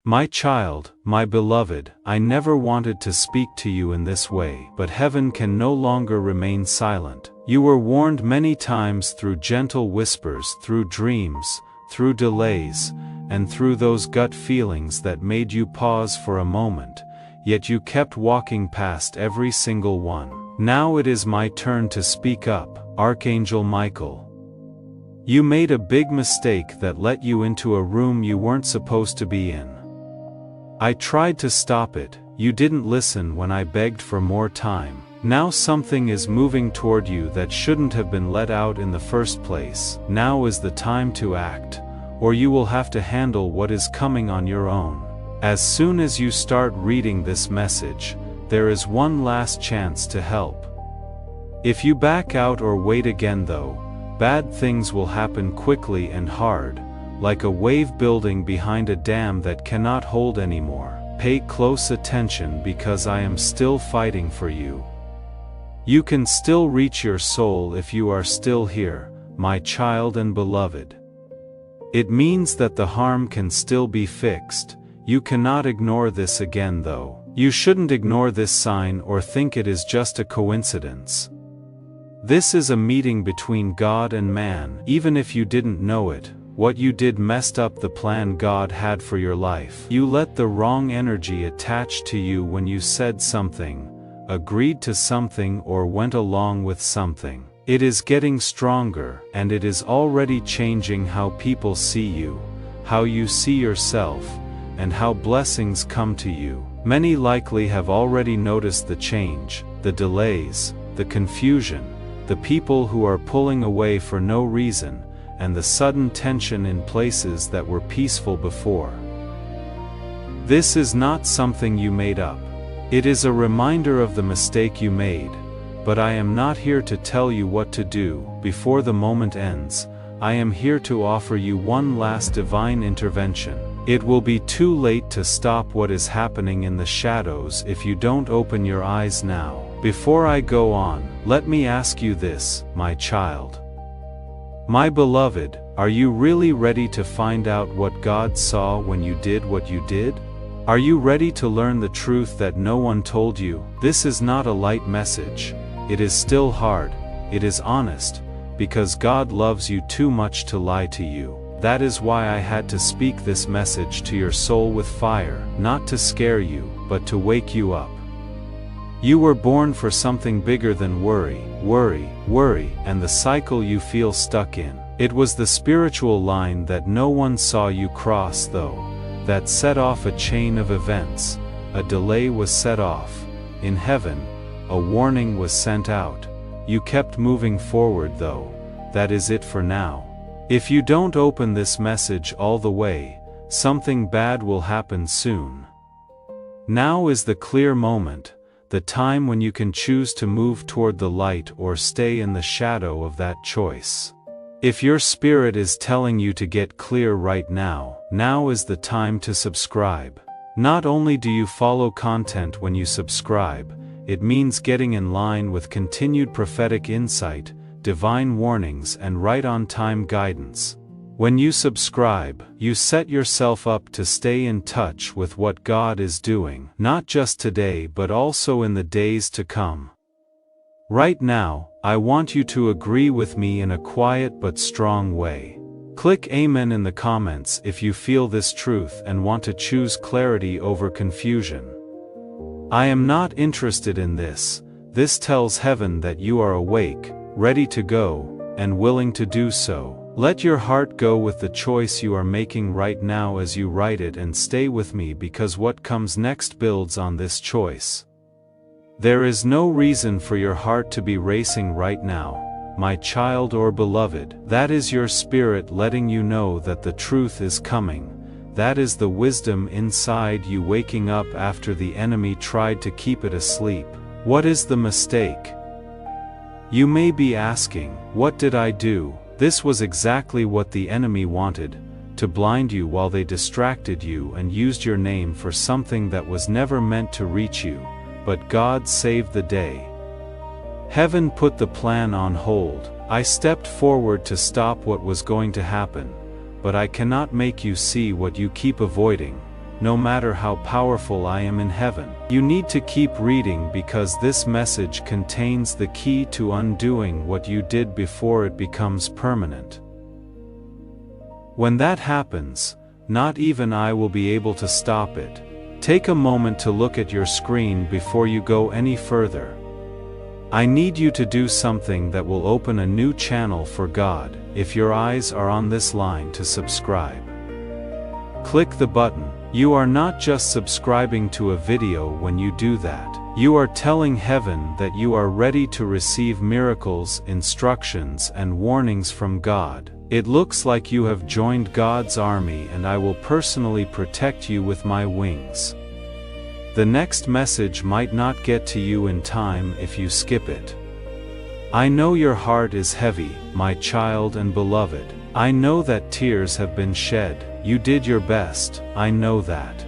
My child, my beloved, I never wanted to speak to you in this way, but heaven can no longer remain silent. You were warned many times through gentle whispers, through dreams, through delays, and through those gut feelings that made you pause for a moment, yet you kept walking past every single one. Now it is my turn to speak up, Archangel Michael. You made a big mistake that let you into a room you weren't supposed to be in. I tried to stop it, you didn't listen when I begged for more time. Now something is moving toward you that shouldn't have been let out in the first place. Now is the time to act, or you will have to handle what is coming on your own. As soon as you start reading this message, there is one last chance to help. If you back out or wait again though, bad things will happen quickly and hard, like a wave building behind a dam that cannot hold anymore. Pay close attention because I am still fighting for you. You can still reach your soul if you are still here, my child and beloved. It means that the harm can still be fixed. You cannot ignore this again though. You shouldn't ignore this sign or think it is just a coincidence. This is a meeting between God and man. Even if you didn't know it, what you did messed up the plan God had for your life. You let the wrong energy attach to you when you said something, agreed to something or went along with something. It is getting stronger, and it is already changing how people see you, how you see yourself, and how blessings come to you. Many likely have already noticed the change, the delays, the confusion, the people who are pulling away for no reason, and the sudden tension in places that were peaceful before. This is not something you made up. It is a reminder of the mistake you made, but I am not here to tell you what to do. Before the moment ends, I am here to offer you one last divine intervention. It will be too late to stop what is happening in the shadows if you don't open your eyes now. Before I go on, let me ask you this, my child. My beloved, are you really ready to find out what God saw when you did what you did? Are you ready to learn the truth that no one told you? This is not a light message. It is still hard. It is honest, because God loves you too much to lie to you. That is why I had to speak this message to your soul with fire, not to scare you, but to wake you up. You were born for something bigger than worry, and the cycle you feel stuck in. It was the spiritual line that no one saw you cross though, that set off a chain of events. A delay was set off. In heaven, a warning was sent out. You kept moving forward though. That is it for now. If you don't open this message all the way, something bad will happen soon. Now is the clear moment. The time when you can choose to move toward the light or stay in the shadow of that choice. If your spirit is telling you to get clear right now, now is the time to subscribe. Not only do you follow content when you subscribe, it means getting in line with continued prophetic insight, divine warnings and right-on-time guidance. When you subscribe, you set yourself up to stay in touch with what God is doing, not just today but also in the days to come. Right now, I want you to agree with me in a quiet but strong way. Click Amen in the comments if you feel this truth and want to choose clarity over confusion. I am not interested in this. This tells heaven that you are awake, ready to go, and willing to do so. Let your heart go with the choice you are making right now as you write it, and stay with me because what comes next builds on this choice. There is no reason for your heart to be racing right now, my child or beloved. That is your spirit letting you know that the truth is coming. That is the wisdom inside you waking up after the enemy tried to keep it asleep. What is the mistake? You may be asking, what did I do? This was exactly what the enemy wanted, to blind you while they distracted you and used your name for something that was never meant to reach you, but God saved the day. Heaven put the plan on hold. I stepped forward to stop what was going to happen, but I cannot make you see what you keep avoiding. no matter how powerful I am in heaven. You need to keep reading because this message contains the key to undoing what you did before it becomes permanent. When that happens, not even I will be able to stop it. Take a moment to look at your screen before you go any further. I need you to do something that will open a new channel for God. If your eyes are on this line, to subscribe. Click the button. You are not just subscribing to a video when you do that. You are telling heaven that you are ready to receive miracles, instructions, and warnings from God. It looks like you have joined God's army, and I will personally protect you with my wings. The next message might not get to you in time if you skip it. I know your heart is heavy, my child and beloved. I know that tears have been shed. You did your best, I know that.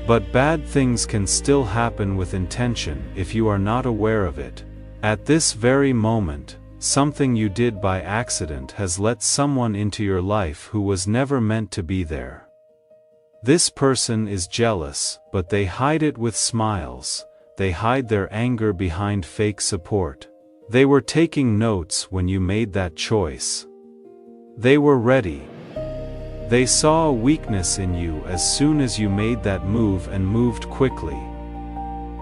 But bad things can still happen with intention if you are not aware of it. At this very moment, something you did by accident has let someone into your life who was never meant to be there. This person is jealous, but they hide it with smiles. They hide their anger behind fake support. They were taking notes when you made that choice. They were ready. They saw a weakness in you as soon as you made that move and moved quickly.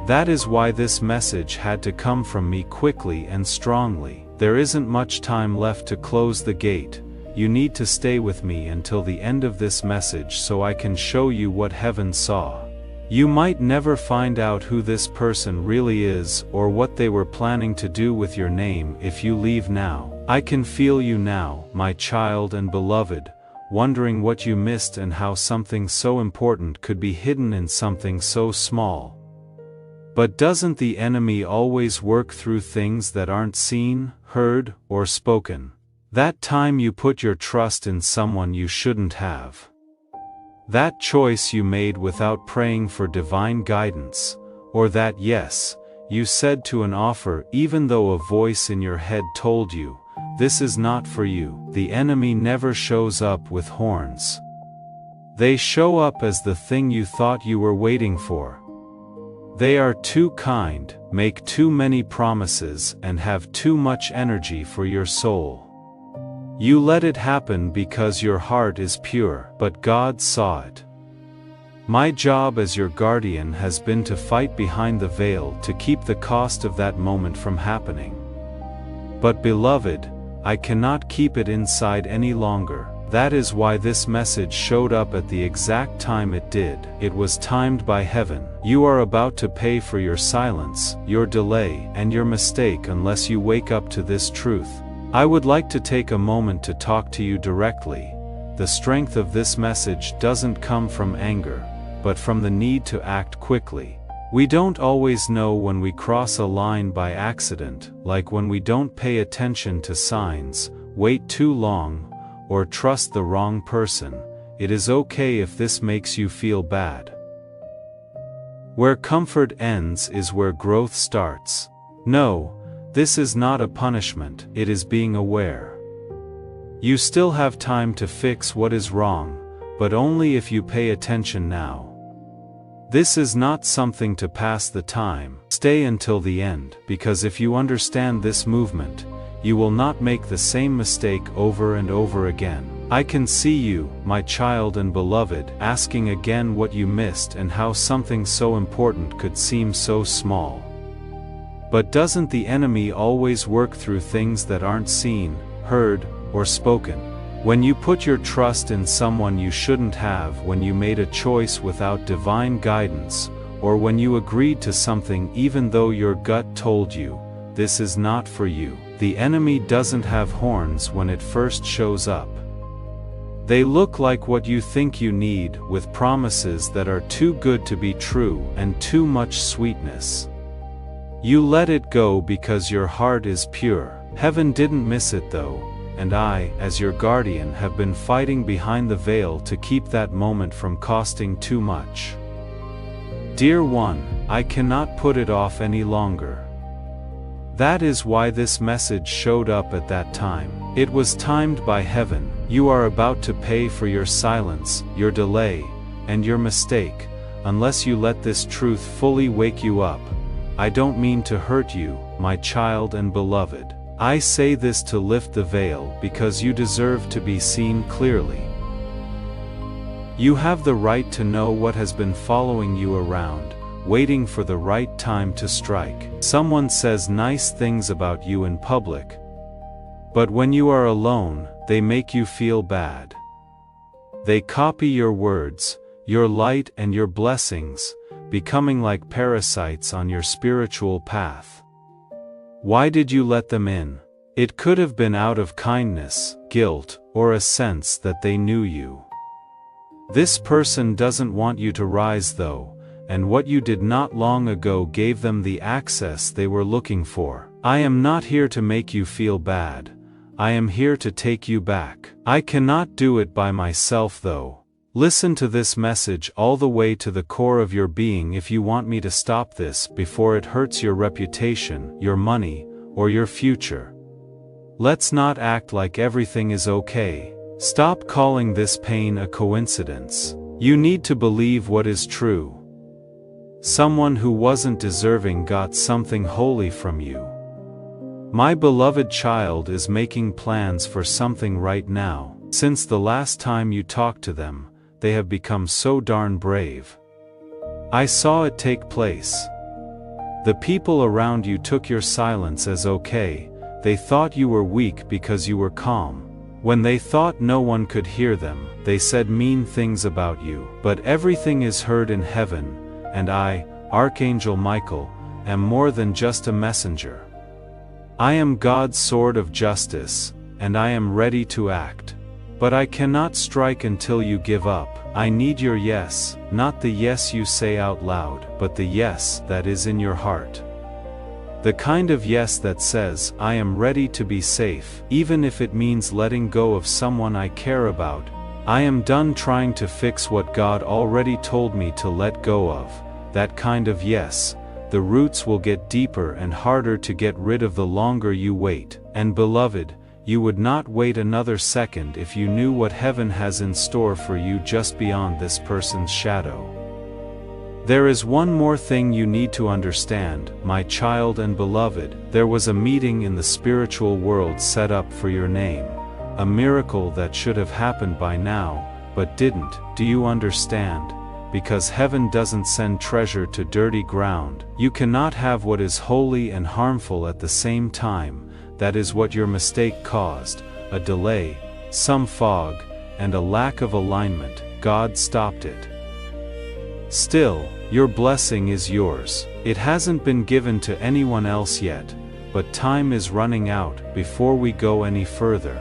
That is why this message had to come from me quickly and strongly. There isn't much time left to close the gate. You need to stay with me until the end of this message so I can show you what heaven saw. You might never find out who this person really is or what they were planning to do with your name if you leave now. I can feel you now, my child and beloved, wondering what you missed and how something so important could be hidden in something so small. But doesn't the enemy always work through things that aren't seen, heard, or spoken? That time you put your trust in someone you shouldn't have. That choice you made without praying for divine guidance, or that yes, you said to an offer even though a voice in your head told you, this is not for you. The enemy never shows up with horns. They show up as the thing you thought you were waiting for. They are too kind, make too many promises, and have too much energy for your soul. You let it happen because your heart is pure, but God saw it. My job as your guardian has been to fight behind the veil to keep the cost of that moment from happening. But beloved, I cannot keep it inside any longer. That is why this message showed up at the exact time it did. It was timed by heaven. You are about to pay for your silence, your delay, and your mistake unless you wake up to this truth. I would like to take a moment to talk to you directly. The strength of this message doesn't come from anger, but from the need to act quickly. We don't always know when we cross a line by accident, like when we don't pay attention to signs, wait too long, or trust the wrong person. It is okay if this makes you feel bad. Where comfort ends is where growth starts. No, this is not a punishment, it is being aware. You still have time to fix what is wrong, but only if you pay attention now. This is not something to pass the time. Stay until the end, because if you understand this movement, you will not make the same mistake over and over again. I can see you, my child and beloved, asking again what you missed and how something so important could seem so small. But doesn't the enemy always work through things that aren't seen, heard, or spoken? When you put your trust in someone you shouldn't have, when you made a choice without divine guidance, or when you agreed to something even though your gut told you, this is not for you, the enemy doesn't have horns when it first shows up. They look like what you think you need, with promises that are too good to be true and too much sweetness. You let it go because your heart is pure. Heaven didn't miss it though, and I, as your guardian, have been fighting behind the veil to keep that moment from costing too much. Dear one, I cannot put it off any longer. That is why this message showed up at that time. It was timed by heaven. You are about to pay for your silence, your delay, and your mistake, unless you let this truth fully wake you up. I don't mean to hurt you, my child and beloved. I say this to lift the veil because you deserve to be seen clearly. You have the right to know what has been following you around, waiting for the right time to strike. Someone says nice things about you in public, but when you are alone, they make you feel bad. They copy your words, your light and your blessings, becoming like parasites on your spiritual path. Why did you let them in? It could have been out of kindness, guilt, or a sense that they knew you. This person doesn't want you to rise though, and what you did not long ago gave them the access they were looking for. I am not here to make you feel bad. I am here to take you back. I cannot do it by myself though. Listen to this message all the way to the core of your being if you want me to stop this before it hurts your reputation, your money, or your future. Let's not act like everything is okay. Stop calling this pain a coincidence. You need to believe what is true. Someone who wasn't deserving got something holy from you. My beloved child is making plans for something right now. Since the last time you talked to them, they have become so darn brave. I saw it take place. The people around you took your silence as okay. They thought you were weak because you were calm. When they thought no one could hear them, they said mean things about you. But everything is heard in heaven, and I, Archangel Michael, am more than just a messenger. I am God's sword of justice, and I am ready to act. But I cannot strike until you give up. I need your yes, not the yes you say out loud, but the yes that is in your heart. The kind of yes that says, I am ready to be safe, even if it means letting go of someone I care about. I am done trying to fix what God already told me to let go of. That kind of yes. The roots will get deeper and harder to get rid of the longer you wait. And beloved, you would not wait another second if you knew what heaven has in store for you just beyond this person's shadow. There is one more thing you need to understand, my child and beloved. There was a meeting in the spiritual world set up for your name. A miracle that should have happened by now, but didn't. Do you understand? Because heaven doesn't send treasure to dirty ground. You cannot have what is holy and harmful at the same time. That is what your mistake caused, a delay, some fog, and a lack of alignment. God stopped it. Still, your blessing is yours. It hasn't been given to anyone else yet, but time is running out before we go any further.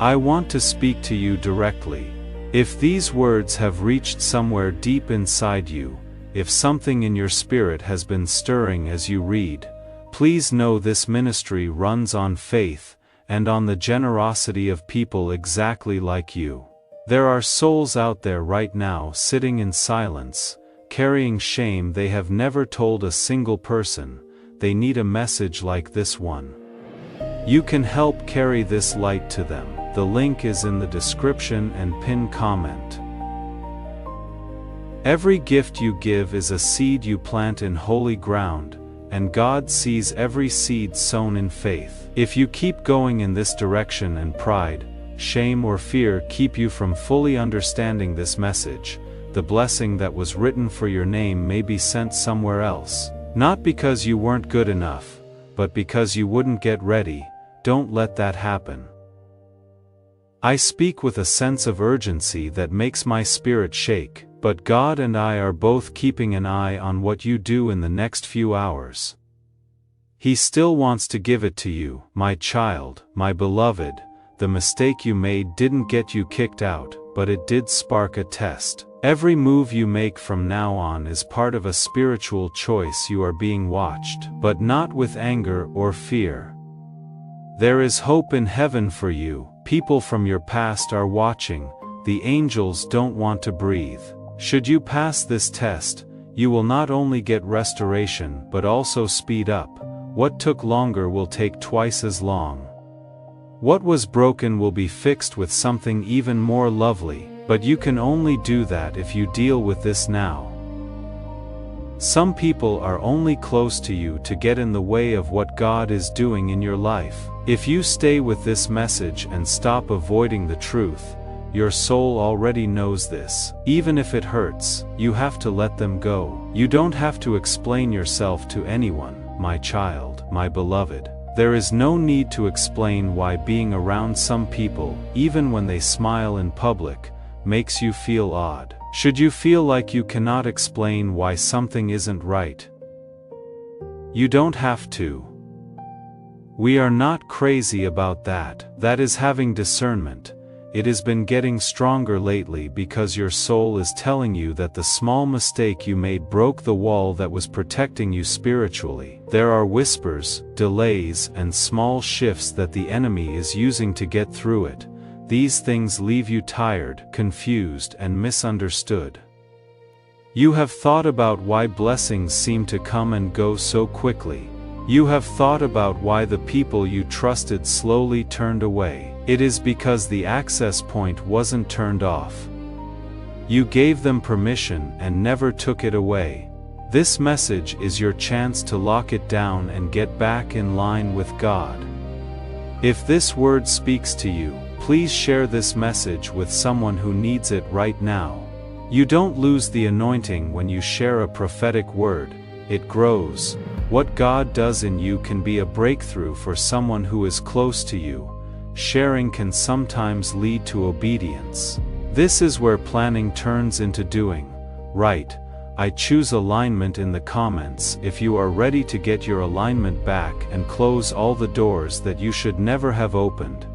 I want to speak to you directly. If these words have reached somewhere deep inside you, if something in your spirit has been stirring as you read, please know this ministry runs on faith, and on the generosity of people exactly like you. There are souls out there right now sitting in silence, carrying shame they have never told a single person. They need a message like this one. You can help carry this light to them. The link is in the description and pinned comment. Every gift you give is a seed you plant in holy ground, and God sees every seed sown in faith. If you keep going in this direction and pride, shame or fear keep you from fully understanding this message, the blessing that was written for your name may be sent somewhere else. Not because you weren't good enough, but because you wouldn't get ready. Don't let that happen. I speak with a sense of urgency that makes my spirit shake, but God and I are both keeping an eye on what you do in the next few hours. He still wants to give it to you, my child, my beloved. The mistake you made didn't get you kicked out, but it did spark a test. Every move you make from now on is part of a spiritual choice. You are being watched, but not with anger or fear. There is hope in heaven for you. People from your past are watching. The angels don't want to breathe. Should you pass this test, you will not only get restoration but also speed up. What took longer will take twice as long. What was broken will be fixed with something even more lovely. But you can only do that if you deal with this now. Some people are only close to you to get in the way of what God is doing in your life. If you stay with this message and stop avoiding the truth, your soul already knows this. Even if it hurts, you have to let them go. You don't have to explain yourself to anyone, my child, my beloved. There is no need to explain why being around some people, even when they smile in public, makes you feel odd. Should you feel like you cannot explain why something isn't right, you don't have to. We are not crazy about that. That is having discernment. It has been getting stronger lately because your soul is telling you that the small mistake you made broke the wall that was protecting you spiritually. There are whispers, delays, and small shifts that the enemy is using to get through it. These things leave you tired, confused, and misunderstood. You have thought about why blessings seem to come and go so quickly. You have thought about why the people you trusted slowly turned away. It is because the access point wasn't turned off. You gave them permission and never took it away. This message is your chance to lock it down and get back in line with God. If this word speaks to you, please share this message with someone who needs it right now. You don't lose the anointing when you share a prophetic word, it grows. What God does in you can be a breakthrough for someone who is close to you. Sharing can sometimes lead to obedience. This is where planning turns into doing. Right, I choose alignment in the comments if you are ready to get your alignment back and close all the doors that you should never have opened.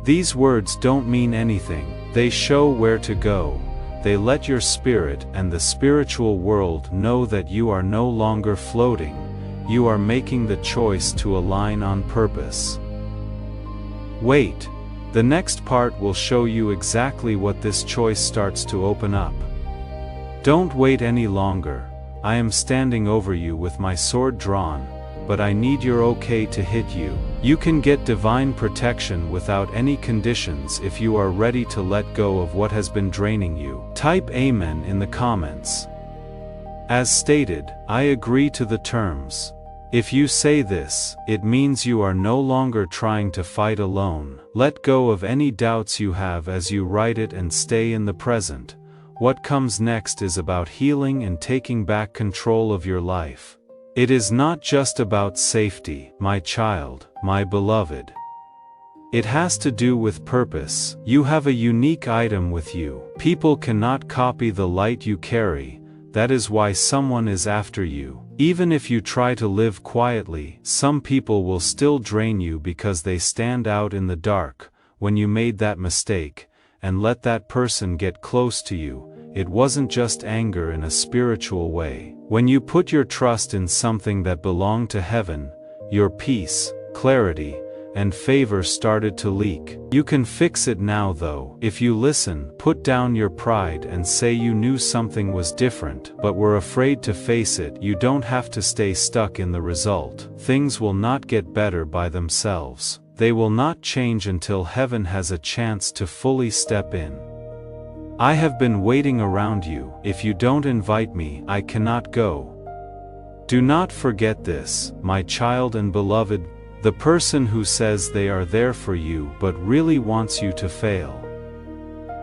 These words don't mean anything, they show where to go. They let your spirit and the spiritual world know that you are no longer floating, you are making the choice to align on purpose. Wait, the next part will show you exactly what this choice starts to open up. Don't wait any longer. I am standing over you with my sword drawn, but I need your okay to hit you. You can get divine protection without any conditions if you are ready to let go of what has been draining you. Type Amen in the comments. As stated, I agree to the terms. If you say this, it means you are no longer trying to fight alone. Let go of any doubts you have as you write it and stay in the present. What comes next is about healing and taking back control of your life. It is not just about safety, my child, my beloved. It has to do with purpose. You have a unique item with you. People cannot copy the light you carry. That is why someone is after you. Even if you try to live quietly, some people will still drain you because they stand out in the dark. When you made that mistake, and let that person get close to you, it wasn't just anger in a spiritual way. When you put your trust in something that belonged to heaven, your peace, clarity, and favor started to leak. You can fix it now though. If you listen, put down your pride and say you knew something was different but were afraid to face it. You don't have to stay stuck in the result. Things will not get better by themselves. They will not change until heaven has a chance to fully step in. I have been waiting around you. If you don't invite me, I cannot go. Do not forget this, my child and beloved. The person who says they are there for you but really wants you to fail.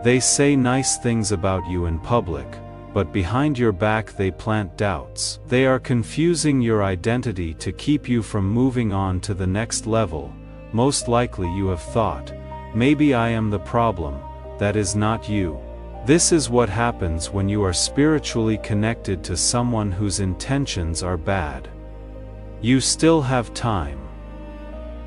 They say nice things about you in public, but behind your back they plant doubts. They are confusing your identity to keep you from moving on to the next level. Most likely you have thought, maybe I am the problem. That is not you. This is what happens when you are spiritually connected to someone whose intentions are bad. You still have time.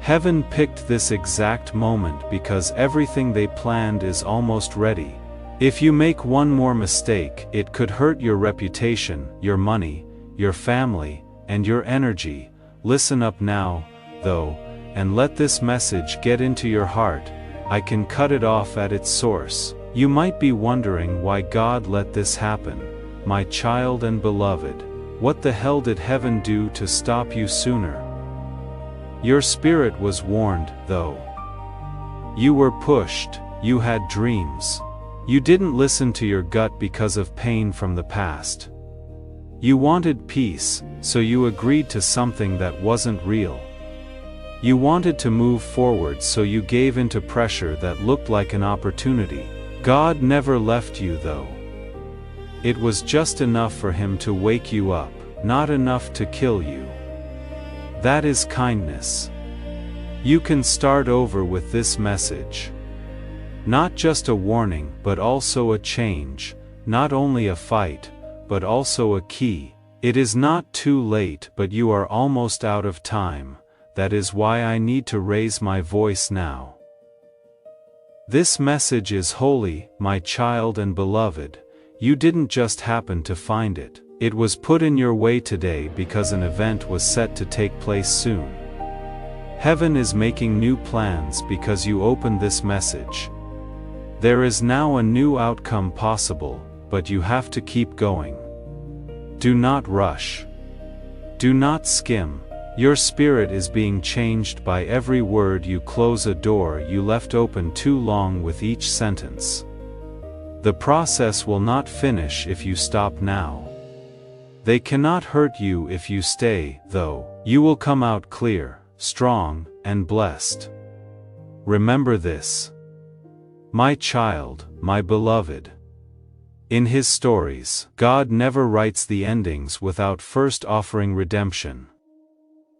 Heaven picked this exact moment because everything they planned is almost ready. If you make one more mistake, it could hurt your reputation, your money, your family, and your energy. Listen up now, though, and let this message get into your heart. I can cut it off at its source. You might be wondering why God let this happen. My child and beloved, what the hell did heaven do to stop you sooner? Your spirit was warned, though. You were pushed, you had dreams. You didn't listen to your gut because of pain from the past. You wanted peace, so you agreed to something that wasn't real. You wanted to move forward, so you gave into pressure that looked like an opportunity. God never left you though. It was just enough for Him to wake you up, not enough to kill you. That is kindness. You can start over with this message. Not just a warning, but also a change, not only a fight, but also a key. It is not too late, but you are almost out of time. That is why I need to raise my voice now. This message is holy, my child and beloved. You didn't just happen to find it. It was put in your way today because an event was set to take place soon. Heaven is making new plans because you opened this message. There is now a new outcome possible, but you have to keep going. Do not rush. Do not skim. Your spirit is being changed by every word you close, a door you left open too long with each sentence. The process will not finish if you stop now. They cannot hurt you if you stay, though. You will come out clear, strong, and blessed. Remember this. My child, my beloved. In His stories, God never writes the endings without first offering redemption.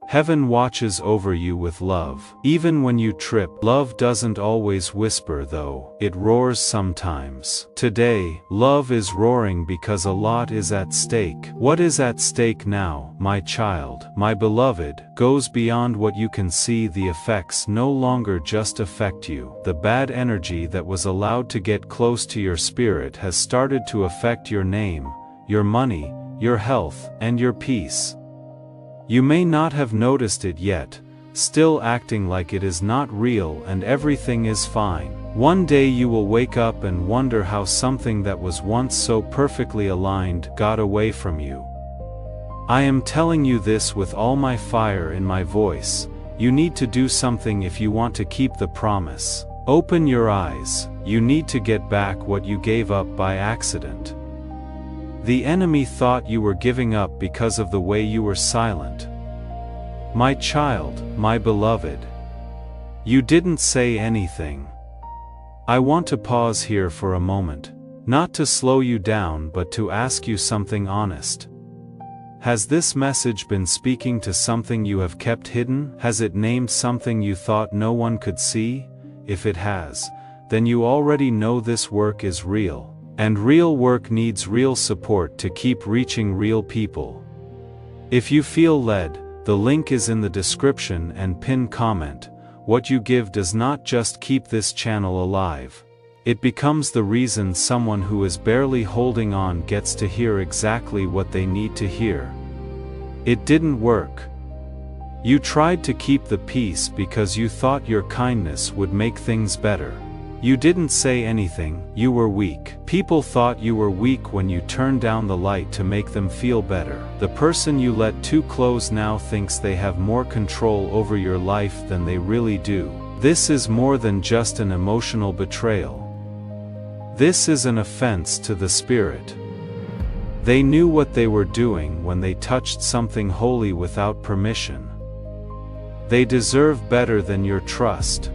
Heaven watches over you with love. Even when you trip, love doesn't always whisper though, it roars sometimes. Today, love is roaring because a lot is at stake. What is at stake now, my child, my beloved, goes beyond what you can see. The effects no longer just affect you. The bad energy that was allowed to get close to your spirit has started to affect your name, your money, your health, and your peace. You may not have noticed it yet, still acting like it is not real and everything is fine. One day you will wake up and wonder how something that was once so perfectly aligned got away from you. I am telling you this with all my fire in my voice. You need to do something if you want to keep the promise. Open your eyes. You need to get back what you gave up by accident. The enemy thought you were giving up because of the way you were silent. My child, my beloved. You didn't say anything. I want to pause here for a moment, not to slow you down but to ask you something honest. Has this message been speaking to something you have kept hidden? Has it named something you thought no one could see? If it has, then you already know this work is real. And real work needs real support to keep reaching real people. If you feel led, the link is in the description and pinned comment. What you give does not just keep this channel alive. It becomes the reason someone who is barely holding on gets to hear exactly what they need to hear. It didn't work. You tried to keep the peace because you thought your kindness would make things better. You didn't say anything, you were weak. People thought you were weak when you turned down the light to make them feel better. The person you let too close now thinks they have more control over your life than they really do. This is more than just an emotional betrayal. This is an offense to the spirit. They knew what they were doing when they touched something holy without permission. They deserve better than your trust.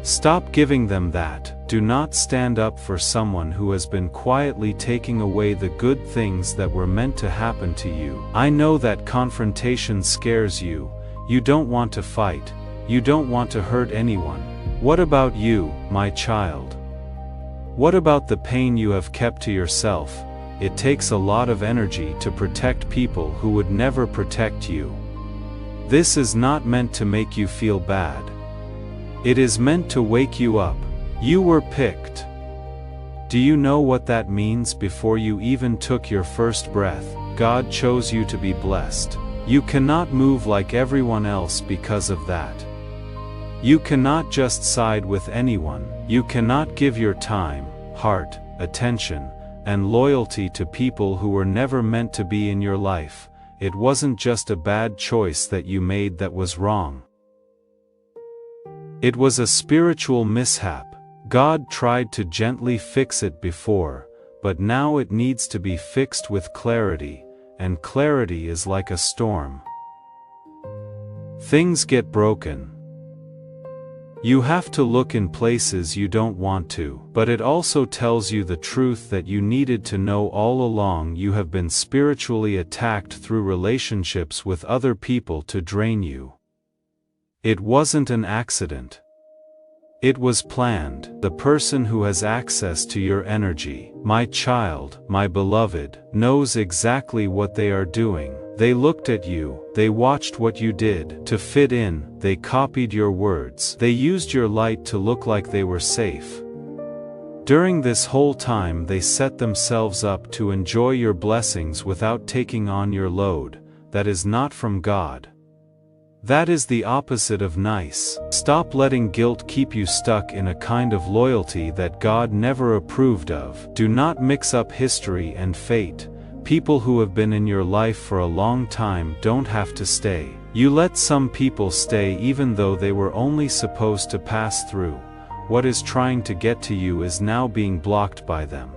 Stop giving them that. Do not stand up for someone who has been quietly taking away the good things that were meant to happen to you. I know that confrontation scares you. You don't want to fight. You don't want to hurt anyone. What about you, my child? What about the pain you have kept to yourself? It takes a lot of energy to protect people who would never protect you. This is not meant to make you feel bad. It is meant to wake you up. You were picked. Do you know what that means? Before you even took your first breath, God chose you to be blessed. You cannot move like everyone else because of that. You cannot just side with anyone. You cannot give your time, heart, attention, and loyalty to people who were never meant to be in your life. It wasn't just a bad choice that you made that was wrong. It was a spiritual mishap. God tried to gently fix it before, but now it needs to be fixed with clarity, and clarity is like a storm. Things get broken. You have to look in places you don't want to, but it also tells you the truth that you needed to know all along. You have been spiritually attacked through relationships with other people to drain you. It wasn't an accident. It was planned. The person who has access to your energy, my child, my beloved, knows exactly what they are doing. They looked at you, they watched what you did. To fit in, they copied your words. They used your light to look like they were safe. During this whole time they set themselves up to enjoy your blessings without taking on your load. That is not from God. That is the opposite of nice. Stop letting guilt keep you stuck in a kind of loyalty that God never approved of. Do not mix up history and fate. People who have been in your life for a long time don't have to stay. You let some people stay even though they were only supposed to pass through. What is trying to get to you is now being blocked by them.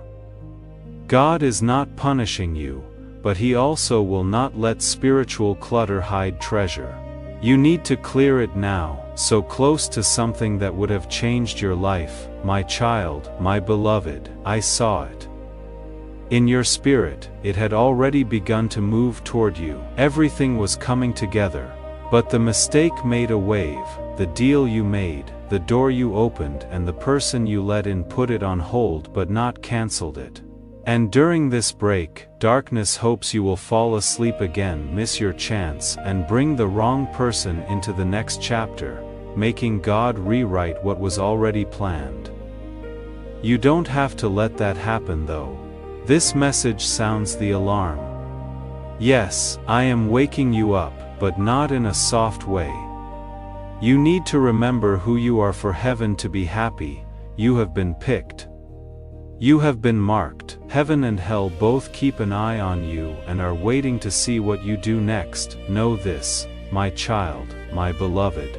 God is not punishing you, but He also will not let spiritual clutter hide treasure. You need to clear it now, so close to something that would have changed your life. My child, my beloved, I saw it. In your spirit, it had already begun to move toward you. Everything was coming together. But the mistake made a wave. The deal you made, the door you opened, and the person you let in put it on hold but not cancelled it. And during this break, darkness hopes you will fall asleep again, miss your chance, and bring the wrong person into the next chapter, making God rewrite what was already planned. You don't have to let that happen though. This message sounds the alarm. Yes, I am waking you up, but not in a soft way. You need to remember who you are for heaven to be happy. You have been picked. You have been marked. Heaven and hell both keep an eye on you and are waiting to see what you do next. Know this, my child, my beloved.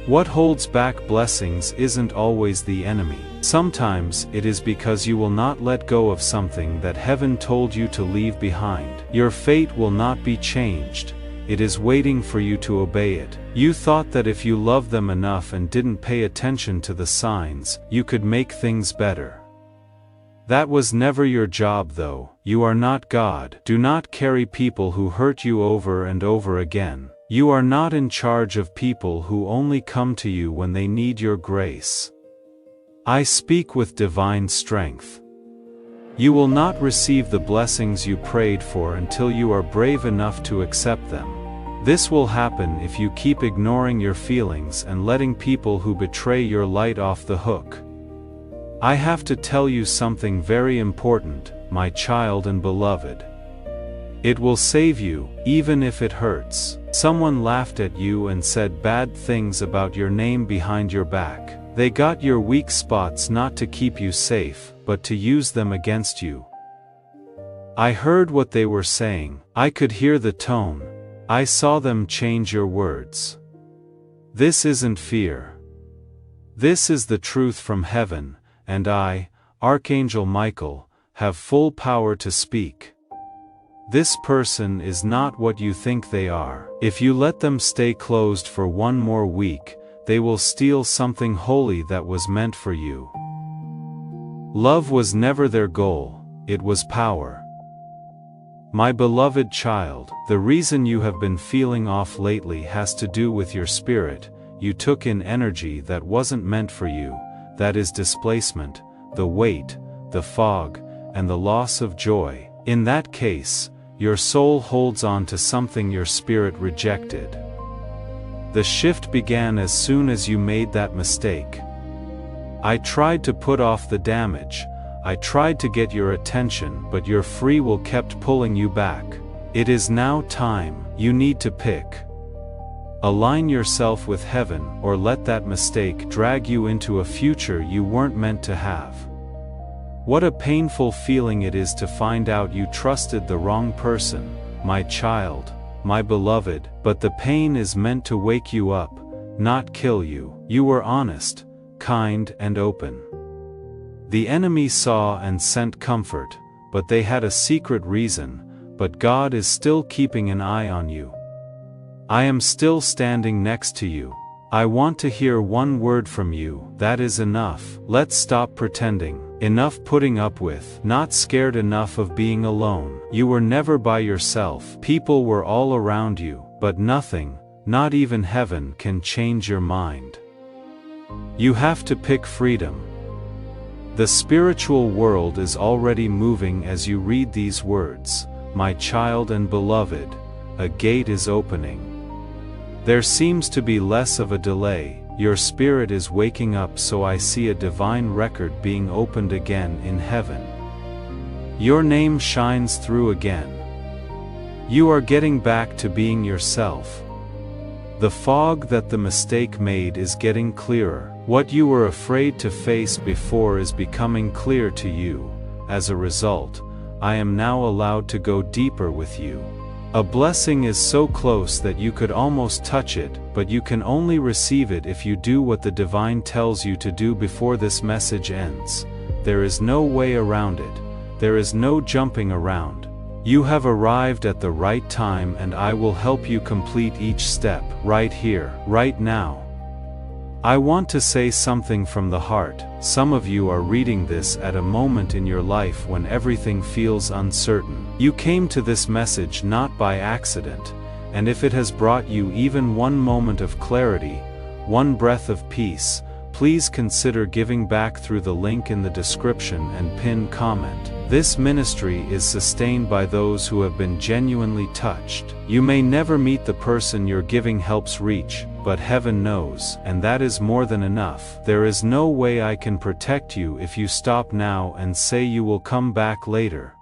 What holds back blessings isn't always the enemy. Sometimes it is because you will not let go of something that heaven told you to leave behind. Your fate will not be changed. It is waiting for you to obey it. You thought that if you loved them enough and didn't pay attention to the signs, you could make things better. That was never your job though. You are not God. Do not carry people who hurt you over and over again. You are not in charge of people who only come to you when they need your grace. I speak with divine strength. You will not receive the blessings you prayed for until you are brave enough to accept them. This will happen if you keep ignoring your feelings and letting people who betray your light off the hook. I have to tell you something very important, my child and beloved. It will save you, even if it hurts. Someone laughed at you and said bad things about your name behind your back. They got your weak spots not to keep you safe, but to use them against you. I heard what they were saying. I could hear the tone. I saw them change your words. This isn't fear. This is the truth from heaven. And I, Archangel Michael, have full power to speak. This person is not what you think they are. If you let them stay closed for one more week, they will steal something holy that was meant for you. Love was never their goal, it was power. My beloved child, the reason you have been feeling off lately has to do with your spirit. You took in energy that wasn't meant for you. That is displacement, the weight, the fog, and the loss of joy. In that case, your soul holds on to something your spirit rejected. The shift began as soon as you made that mistake. I tried to put off the damage. I tried to get your attention, but your free will kept pulling you back. It is now time. You need to pick. Align yourself with heaven, or let that mistake drag you into a future you weren't meant to have. What a painful feeling it is to find out you trusted the wrong person, my child, my beloved, but the pain is meant to wake you up, not kill you. You were honest, kind and open. The enemy saw and sent comfort, but they had a secret reason, but God is still keeping an eye on you. I am still standing next to you. I want to hear one word from you. That is enough. Let's stop pretending. Enough putting up with. Not scared enough of being alone. You were never by yourself. People were all around you, but nothing, not even heaven, can change your mind. You have to pick freedom. The spiritual world is already moving as you read these words. My child and beloved, a gate is opening. There seems to be less of a delay. Your spirit is waking up, so I see a divine record being opened again in heaven. Your name shines through again. You are getting back to being yourself. The fog that the mistake made is getting clearer. What you were afraid to face before is becoming clear to you. As a result, I am now allowed to go deeper with you. A blessing is so close that you could almost touch it, but you can only receive it if you do what the divine tells you to do before this message ends. There is no way around it. There is no jumping around. You have arrived at the right time, and I will help you complete each step, right here, right now. I want to say something from the heart. Some of you are reading this at a moment in your life when everything feels uncertain. You came to this message not by accident, and if it has brought you even one moment of clarity, one breath of peace, please consider giving back through the link in the description and pinned comment. This ministry is sustained by those who have been genuinely touched. You may never meet the person your giving helps reach, but heaven knows, and that is more than enough. There is no way I can protect you if you stop now and say you will come back later.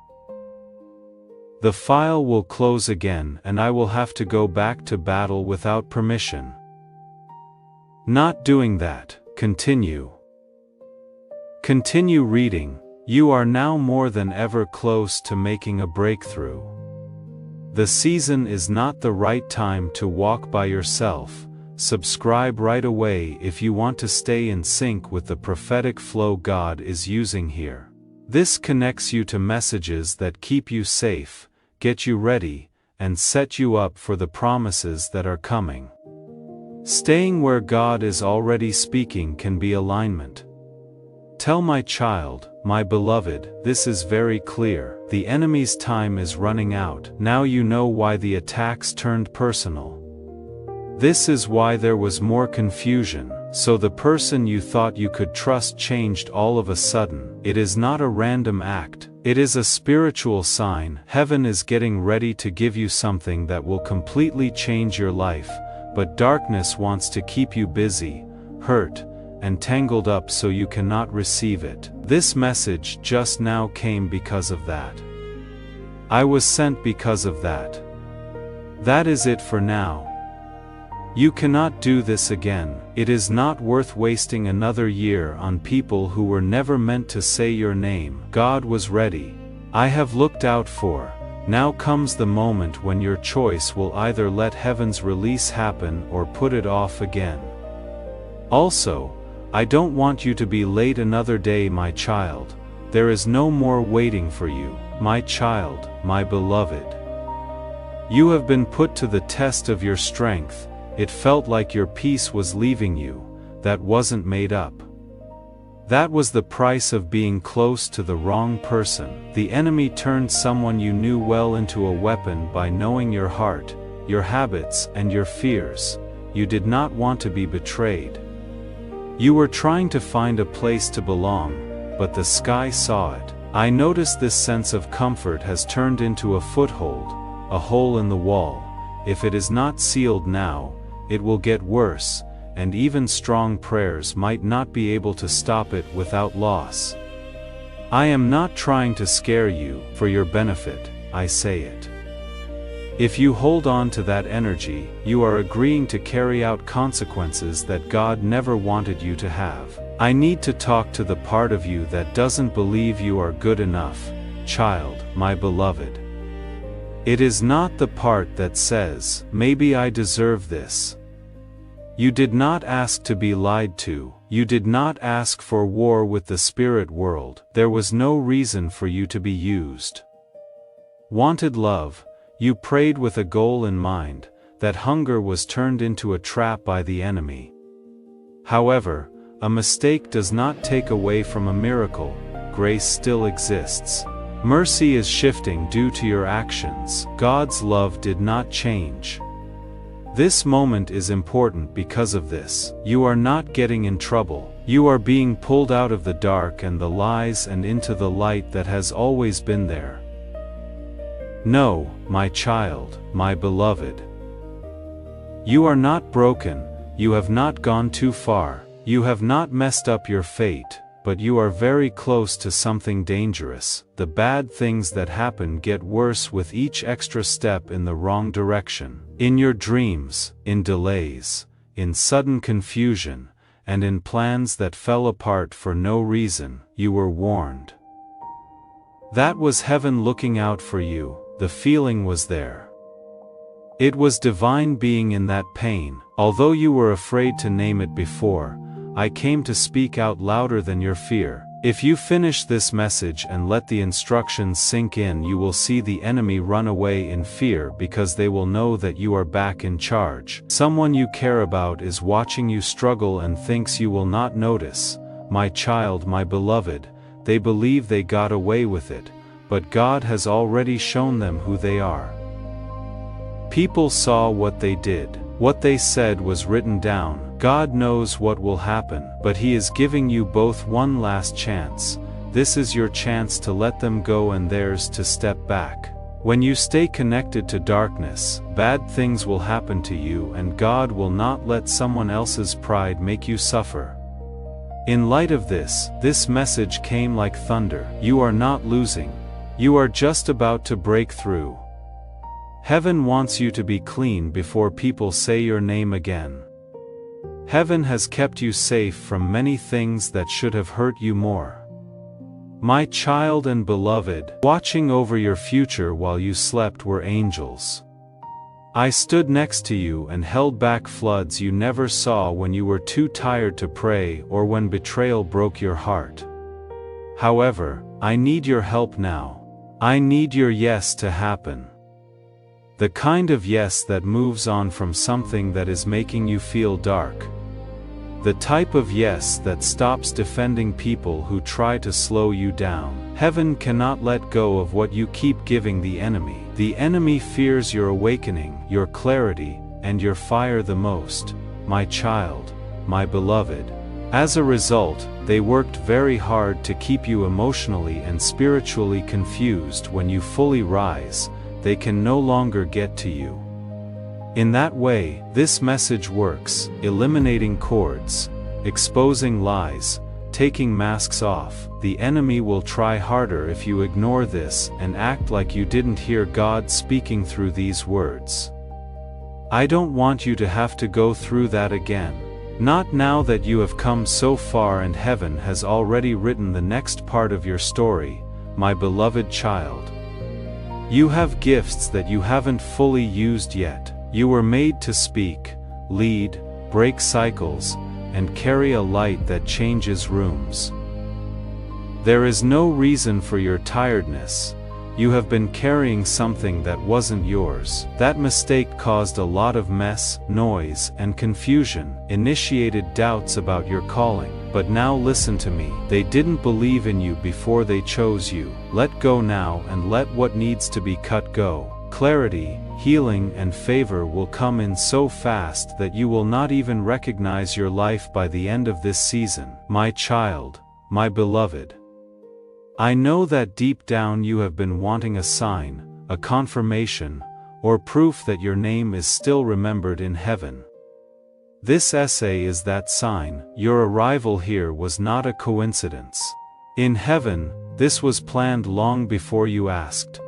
The file will close again, and I will have to go back to battle without permission. Not doing that. Continue. Continue reading. You are now more than ever close to making a breakthrough. The season is not the right time to walk by yourself. Subscribe right away if you want to stay in sync with the prophetic flow God is using here. This connects you to messages that keep you safe, get you ready, and set you up for the promises that are coming. Staying where God is already speaking can be alignment. Tell my child, my beloved, this is very clear. The enemy's time is running out. Now you know why the attacks turned personal. This is why there was more confusion. So the person you thought you could trust changed all of a sudden. It is not a random act. It is a spiritual sign. Heaven is getting ready to give you something that will completely change your life. But darkness wants to keep you busy, hurt, and tangled up so you cannot receive it. This message just now came because of that. I was sent because of that. That is it for now. You cannot do this again. It is not worth wasting another year on people who were never meant to say your name. God was ready. I have looked out for. Now comes the moment when your choice will either let heaven's release happen or put it off again. Also, I don't want you to be late another day, my child. There is no more waiting for you, my child, my beloved. You have been put to the test of your strength. It felt like your peace was leaving you. That wasn't made up. That was the price of being close to the wrong person. The enemy turned someone you knew well into a weapon by knowing your heart, your habits, and your fears. You did not want to be betrayed. You were trying to find a place to belong, but the sky saw it. I noticed this sense of comfort has turned into a foothold, a hole in the wall. If it is not sealed now, it will get worse. And even strong prayers might not be able to stop it without loss. I am not trying to scare you. For your benefit, I say it. If you hold on to that energy, you are agreeing to carry out consequences that God never wanted you to have. I need to talk to the part of you that doesn't believe you are good enough, child, my beloved. It is not the part that says, maybe I deserve this. You did not ask to be lied to. You did not ask for war with the spirit world. There was no reason for you to be used. Wanted love. You prayed with a goal in mind. That hunger was turned into a trap by the enemy. However, a mistake does not take away from a miracle. Grace still exists. Mercy is shifting due to your actions. God's love did not change. This moment is important because of this. You are not getting in trouble. You are being pulled out of the dark and the lies and into the light that has always been there. No, my child, my beloved. You are not broken. You have not gone too far. You have not messed up your fate, but you are very close to something dangerous. The bad things that happen get worse with each extra step in the wrong direction. In your dreams, in delays, in sudden confusion, and in plans that fell apart for no reason, you were warned. That was heaven looking out for you. The feeling was there. It was divine being in that pain. Although you were afraid to name it before, I came to speak out louder than your fear. If you finish this message and let the instructions sink in, you will see the enemy run away in fear because they will know that you are back in charge. Someone you care about is watching you struggle and thinks you will not notice. My child, my beloved, they believe they got away with it, but God has already shown them who they are. People saw what they did. What they said was written down. God knows what will happen, but He is giving you both one last chance. This is your chance to let them go and theirs to step back. When you stay connected to darkness, bad things will happen to you, and God will not let someone else's pride make you suffer. In light of this, this message came like thunder. You are not losing. You are just about to break through. Heaven wants you to be clean before people say your name again. Heaven has kept you safe from many things that should have hurt you more. My child and beloved, watching over your future while you slept were angels. I stood next to you and held back floods you never saw when you were too tired to pray or when betrayal broke your heart. However, I need your help now. I need your yes to happen. The kind of yes that moves on from something that is making you feel dark. The type of yes that stops defending people who try to slow you down. Heaven cannot let go of what you keep giving the enemy. The enemy fears your awakening, your clarity, and your fire the most, my child, my beloved. As a result, they worked very hard to keep you emotionally and spiritually confused. When you fully rise, they can no longer get to you. In that way, this message works, eliminating cords, exposing lies, taking masks off. The enemy will try harder if you ignore this and act like you didn't hear God speaking through these words. I don't want you to have to go through that again. Not now that you have come so far and heaven has already written the next part of your story, my beloved child. You have gifts that you haven't fully used yet. You were made to speak, lead, break cycles, and carry a light that changes rooms. There is no reason for your tiredness. You have been carrying something that wasn't yours. That mistake caused a lot of mess, noise, and confusion, initiated doubts about your calling. But now listen to me. They didn't believe in you before they chose you. Let go now and let what needs to be cut go. Clarity, healing, and favor will come in so fast that you will not even recognize your life by the end of this season. My child, my beloved. I know that deep down you have been wanting a sign, a confirmation, or proof that your name is still remembered in heaven. This essay is that sign. Your arrival here was not a coincidence. In heaven, this was planned long before you asked.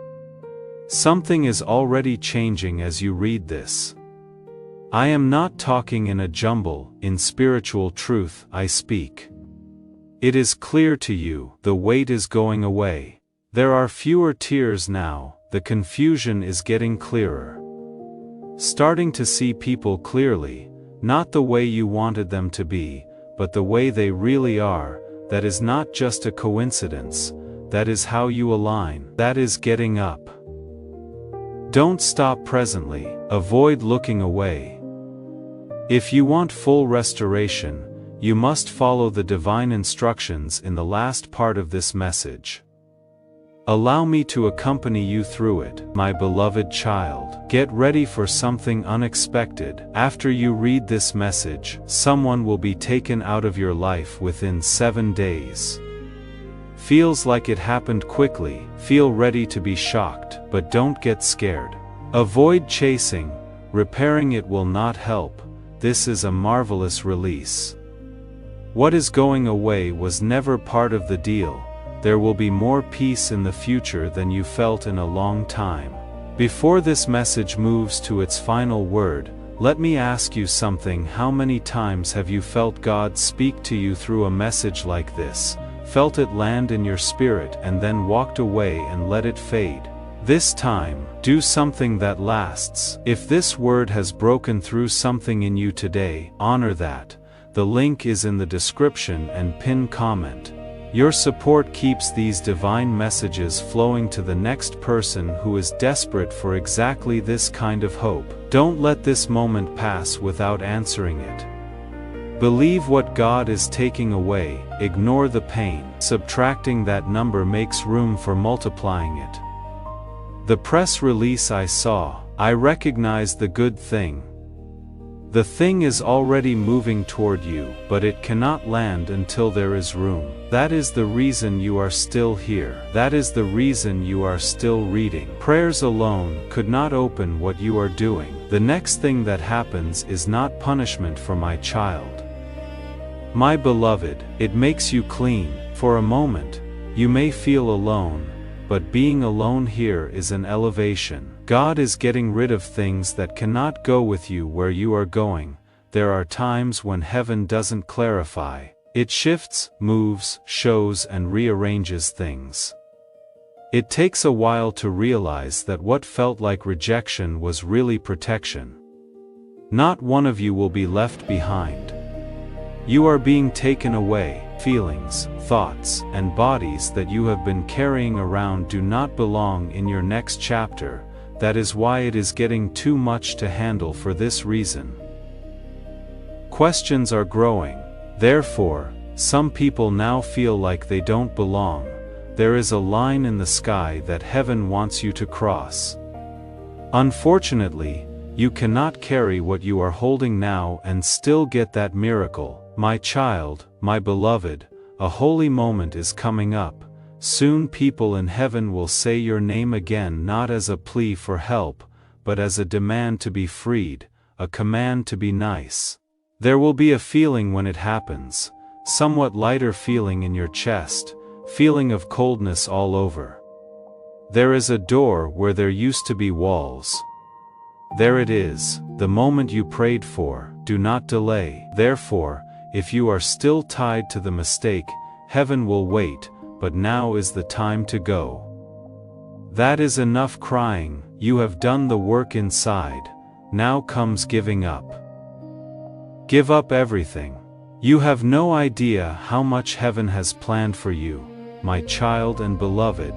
Something is already changing as you read this. I am not talking in a jumble. In spiritual truth I speak. It is clear to you, the weight is going away. There are fewer tears now, the confusion is getting clearer. Starting to see people clearly, not the way you wanted them to be, but the way they really are. That is not just a coincidence. That is how you align. That is getting up. Don't stop presently. Avoid looking away. If you want full restoration, you must follow the divine instructions in the last part of this message. Allow me to accompany you through it, my beloved child. Get ready for something unexpected. After you read this message, someone will be taken out of your life within 7 days. Feels like it happened quickly. Feel ready to be shocked, but don't get scared. Avoid chasing. Repairing it will not help. This is a marvelous release. What is going away was never part of the deal. There will be more peace in the future than you felt in a long time. Before this message moves to its final word, let me ask you something. How many times have you felt God speak to you through a message like this, felt it land in your spirit and then walked away and let it fade? This time, do something that lasts. If this word has broken through something in you today, honor that. The link is in the description and pinned comment. Your support keeps these divine messages flowing to the next person who is desperate for exactly this kind of hope. Don't let this moment pass without answering it. Believe what God is taking away, ignore the pain. Subtracting that number makes room for multiplying it. The press release I saw, I recognize the good thing. The thing is already moving toward you, but it cannot land until there is room. That is the reason you are still here. That is the reason you are still reading. Prayers alone could not open what you are doing. The next thing that happens is not punishment for my child. My beloved, it makes you clean. For a moment, you may feel alone, but being alone here is an elevation. God is getting rid of things that cannot go with you where you are going. There are times when heaven doesn't clarify. It shifts, moves, shows and rearranges things. It takes a while to realize that what felt like rejection was really protection. Not one of you will be left behind. You are being taken away. Feelings, thoughts, and bodies that you have been carrying around do not belong in your next chapter. That is why it is getting too much to handle for this reason. Questions are growing. Therefore, some people now feel like they don't belong. There is a line in the sky that heaven wants you to cross. Unfortunately, you cannot carry what you are holding now and still get that miracle. My child, my beloved, a holy moment is coming up. Soon people in heaven will say your name again, not as a plea for help, but as a demand to be freed, a command to be nice. There will be a feeling when it happens, somewhat lighter feeling in your chest, feeling of coldness all over. There is a door where there used to be walls. There it is, the moment you prayed for. Do not delay. Therefore, if you are still tied to the mistake, heaven will wait, but now is the time to go. That is enough crying. You have done the work inside. Now comes giving up. Give up everything. You have no idea how much heaven has planned for you, my child and beloved.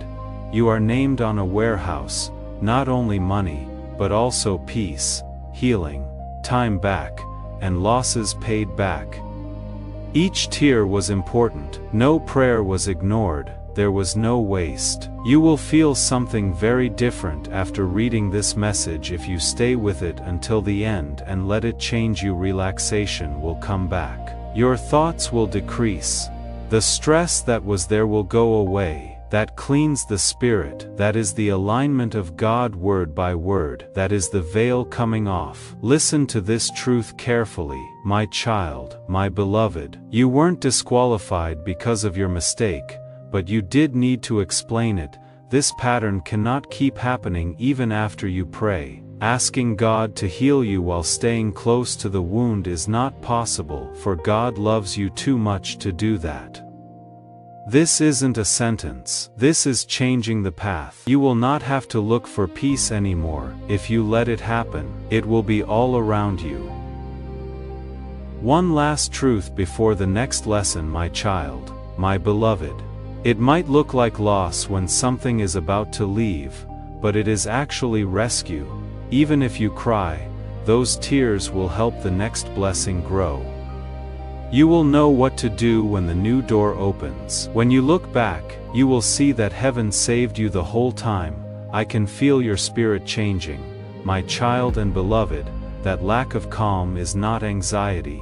You are named on a warehouse, not only money, but also peace, healing, time back, and losses paid back. Each tear was important. No prayer was ignored. There was no waste. You will feel something very different after reading this message if you stay with it until the end and let it change you. Relaxation will come back. Your thoughts will decrease. The stress that was there will go away. That cleans the spirit. That is the alignment of God word by word. That is the veil coming off. Listen to this truth carefully, my child, my beloved. You weren't disqualified because of your mistake, but you did need to explain it. This pattern cannot keep happening even after you pray. Asking God to heal you while staying close to the wound is not possible, for God loves you too much to do that. This isn't a sentence. This is changing the path. You will not have to look for peace anymore. If you let it happen, it will be all around you. One last truth before the next lesson, my child, my beloved. It might look like loss when something is about to leave, but it is actually rescue. Even if you cry, those tears will help the next blessing grow. You will know what to do when the new door opens. When you look back, you will see that heaven saved you the whole time. I can feel your spirit changing, my child and beloved. That lack of calm is not anxiety.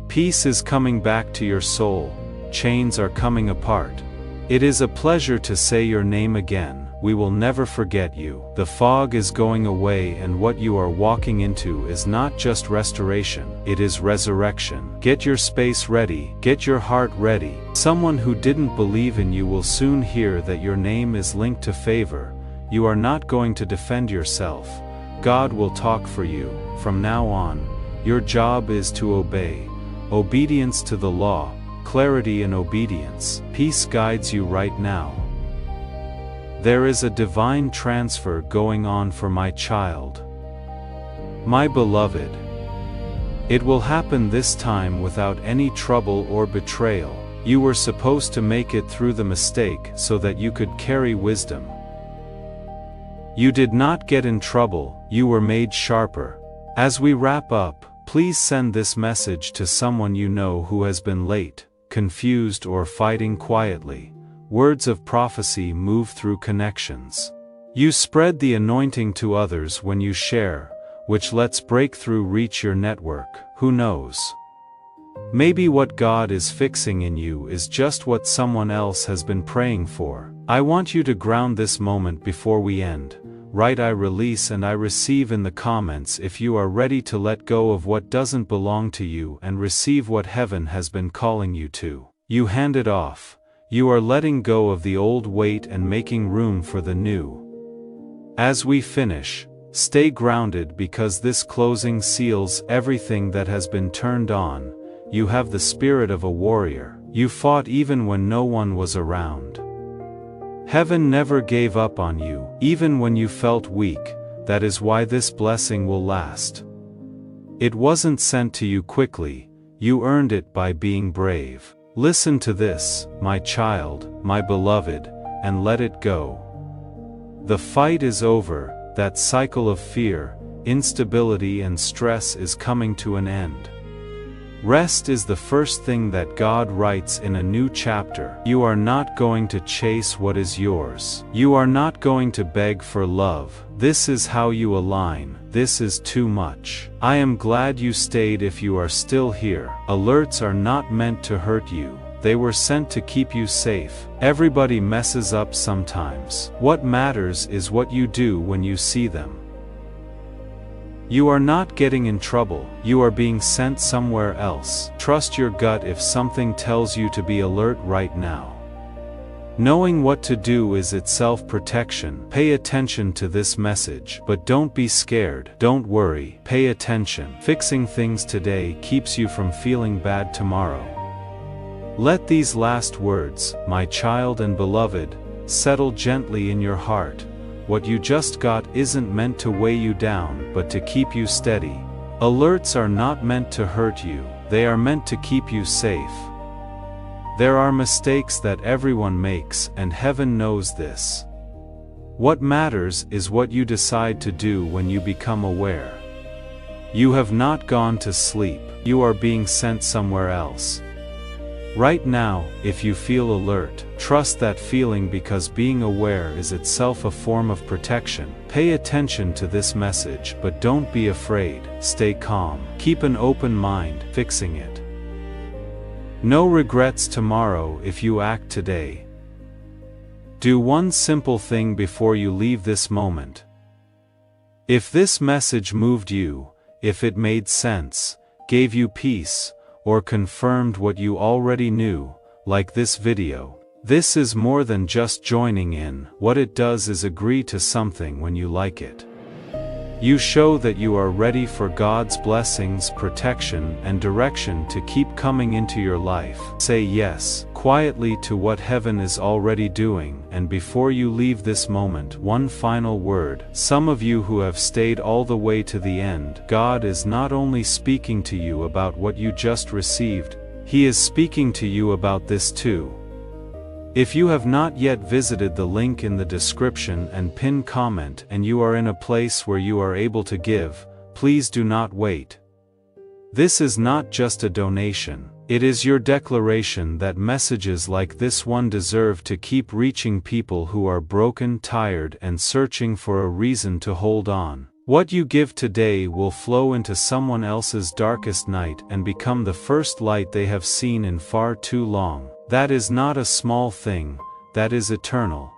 Peace is coming back to your soul. Chains are coming apart. It is a pleasure to say your name again. We will never forget you. The fog is going away, and what you are walking into is not just restoration, it is resurrection. Get your space ready, get your heart ready. Someone who didn't believe in you will soon hear that your name is linked to favor. You are not going to defend yourself. God will talk for you. From now on, your job is to obey. Obedience to the law, clarity and obedience. Peace guides you right now. There is a divine transfer going on for my child. My beloved. It will happen this time without any trouble or betrayal. You were supposed to make it through the mistake so that you could carry wisdom. You did not get in trouble, you were made sharper. As we wrap up, please send this message to someone you know who has been late, confused or fighting quietly. Words of prophecy move through connections. You spread the anointing to others when you share, which lets breakthrough reach your network. Who knows? Maybe what God is fixing in you is just what someone else has been praying for. I want you to ground this moment before we end. Write "I release" and "I receive" in the comments if you are ready to let go of what doesn't belong to you and receive what heaven has been calling you to. You hand it off. You are letting go of the old weight and making room for the new. As we finish, stay grounded because this closing seals everything that has been turned on. You have the spirit of a warrior. You fought even when no one was around. Heaven never gave up on you, even when you felt weak. That is why this blessing will last. It wasn't sent to you quickly, you earned it by being brave. Listen to this, my child, my beloved, and let it go. The fight is over, that cycle of fear, instability and stress is coming to an end. Rest is the first thing that God writes in a new chapter. You are not going to chase what is yours. You are not going to beg for love. This is how you align. This is too much. I am glad you stayed if you are still here. Alerts are not meant to hurt you. They were sent to keep you safe. Everybody messes up sometimes. What matters is what you do when you see them. You are not getting in trouble, you are being sent somewhere else. Trust your gut if something tells you to be alert right now. Knowing what to do is itself protection. Pay attention to this message, but don't be scared. Don't worry, pay attention. Fixing things today keeps you from feeling bad tomorrow. Let these last words, my child and beloved, settle gently in your heart. What you just got isn't meant to weigh you down, but to keep you steady. Alerts are not meant to hurt you, they are meant to keep you safe. There are mistakes that everyone makes, and heaven knows this. What matters is what you decide to do when you become aware. You have not gone to sleep, you are being sent somewhere else. Right now, if you feel alert, trust that feeling because being aware is itself a form of protection. Pay attention to this message, but don't be afraid. Stay calm. Keep an open mind, fixing it. No regrets tomorrow if you act today. Do one simple thing before you leave this moment. If this message moved you, if it made sense, gave you peace, or confirmed what you already knew, like this video. This is more than just joining in. What it does is agree to something when you like it. You show that you are ready for God's blessings, protection, and direction to keep coming into your life. Say yes quietly to what heaven is already doing, and before you leave this moment, one final word. Some of you who have stayed all the way to the end, God is not only speaking to you about what you just received, He is speaking to you about this too. If you have not yet visited the link in the description and pinned comment and you are in a place where you are able to give, please do not wait. This is not just a donation, it is your declaration that messages like this one deserve to keep reaching people who are broken, tired, and searching for a reason to hold on. What you give today will flow into someone else's darkest night and become the first light they have seen in far too long. That is not a small thing, that is eternal.